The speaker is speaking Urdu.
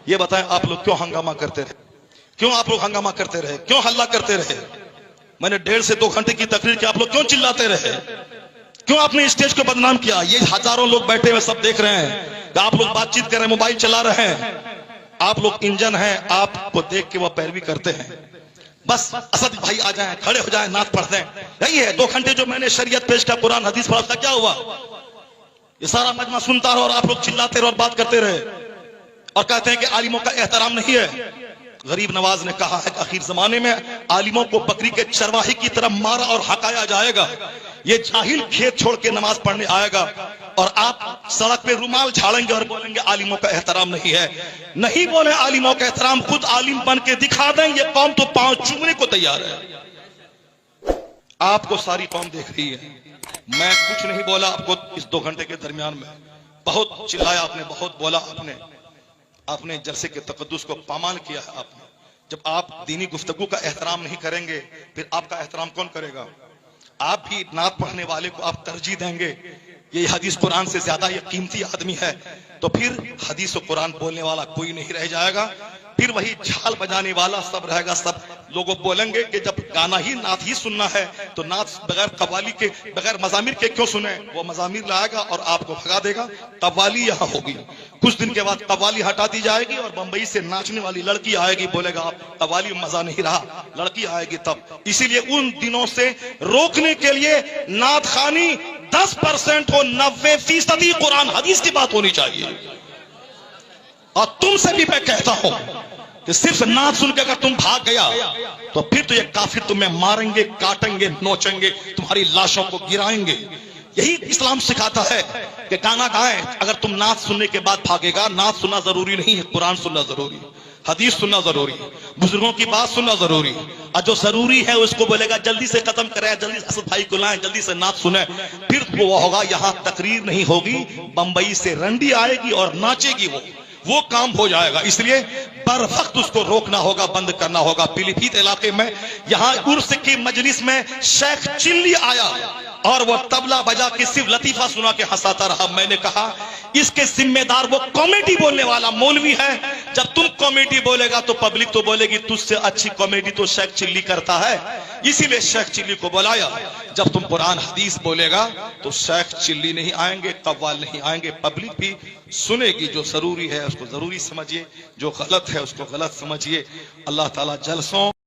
یہ بتائیں آپ لوگ کیوں ہنگامہ کرتے رہے؟ کیوں آپ لوگ ہنگامہ کرتے رہے؟ کیوں ہلہ کرتے رہے؟ میں نے 1.5 سے 2 گھنٹے کی تقریر کی، آپ لوگ کیوں چلاتے رہے؟ کیوں آپ نے اسٹیج کو بدنام کیا؟ یہ ہزاروں لوگ بیٹھے ہوئے سب دیکھ رہے ہیں کہ آپ لوگ بات چیت کر رہے ہیں، موبائل چلا رہے ہیں، آپ لوگ انجن ہیں، آپ کو دیکھ کے وہ پیروی کرتے ہیں۔ بس اسد بھائی آ جائیں، کھڑے ہو جائیں، نعت پڑھ دیں، یہی ہے 2 گھنٹے جو میں نے شریعت پیش کیا، قرآن حدیث پڑھا تھا، کیا ہوا؟ یہ سارا مجمع سنتا رہا اور آپ لوگ چلاتے رہے اور بات کرتے رہے اور کہتے ہیں کہ عالموں کا احترام نہیں ہے۔ غریب نواز نے کہا ہے کہ آخر زمانے میں عالموں کو بکری کے چرواہی کی طرح مارا اور ہکایا جائے گا، یہ جاہل کھیت چھوڑ کے نماز پڑھنے آئے گا اور آپ سڑک پہ رومال جھاڑیں گے اور بولیں گے عالموں کا احترام نہیں ہے۔ نہیں بولے عالموں کا احترام، خود عالم بن کے دکھا دیں، یہ قوم تو پاؤں چومنے کو تیار ہے۔ آپ کو ساری قوم دیکھ رہی ہے، میں کچھ نہیں بولا آپ کو اس 2 گھنٹے کے درمیان میں، بہت چلایا آپ نے، بہت بولا آپ نے جلسے کے تقدس کو پامال کیا ہے۔ آپ نے جب آپ دینی گفتگو کا احترام نہیں کریں گے پھر آپ کا احترام کون کرے گا؟ آپ بھی نعت پڑھنے والے کو آپ ترجیح دیں گے، یہ حدیث قرآن سے زیادہ یہ قیمتی آدمی ہے، تو پھر حدیث و قرآن بولنے والا کوئی نہیں رہ جائے گا، پھر وہی جھال بجانے والا سب رہے گا۔ سب لوگوں بولیں گے کہ جب گانا ہی نعت ہی سننا ہے تو نعت بغیر قوالی کے، بغیر مزامیر کے کیوں سنیں؟ وہ مزامیر لائے گا اور آپ کو بھگا دے گا۔ قوالی یہاں ہوگی، کچھ دن کے بعد قوالی ہٹا دی جائے گی اور بمبئی سے ناچنے والی لڑکی آئے گی، بولے گا قوالی مزہ نہیں رہا، لڑکی آئے گی تب۔ اسی لیے ان دنوں سے روکنے کے لیے نعت خوانی 10% ہو، 90% قرآن حدیث کی بات ہونی چاہیے۔ اور تم سے بھی میں کہتا ہوں کہ صرف نعت سن کے اگر تم بھاگ گیا تو پھر تو یہ کافر تمہیں ماریں گے، کاٹیں گے، نوچیں گے، تمہاری لاشوں کو گرائیں گے۔ یہی اسلام سکھاتا ہے کہ گانا گائیں، اگر تم نعت سننے کے بعد بھاگے گا، نعت سننا ضروری نہیں ہے، قرآن سننا ضروری ہے، حدیث سننا ضروری ہے، بزرگوں کی بات سننا ضروری ہے، اور جو ضروری ہے اس کو بولے گا جلدی سے ختم کریں، جلدی سے اسد بھائی کو لائیں، جلدی سے نعت سنیں، پھر وہ ہوگا یہاں تقریر نہیں ہوگی، بمبئی سے رنڈی آئے گی اور ناچے گی، وہ کام ہو جائے گا۔ اس لیے بر وقت اس کو روکنا ہوگا، بند کرنا ہوگا۔ پیلی بھیت علاقے میں یہاں عرس کی مجلس میں شیخ چلی آیا اور وہ طبلہ بجا کے صرف لطیفہ سنا کے ہنساتا رہا۔ میں نے کہا اس کے ذمہ دار وہ کامیڈی بولنے والا مولوی ہے، جب تم کامیڈی بولے گا تو پبلک تو بولے گی تجھ سے اچھی کامیڈی تو شیخ چلی کرتا ہے، اسی لیے شیخ چلی کو بلایا۔ جب تم قرآن حدیث بولے گا تو شیخ چلی نہیں آئیں گے، قوال نہیں آئیں گے، پبلک بھی سنے گی۔ جو ضروری ہے اس کو ضروری سمجھیے، جو غلط ہے اس کو غلط سمجھیے۔ اللہ تعالیٰ جلسوں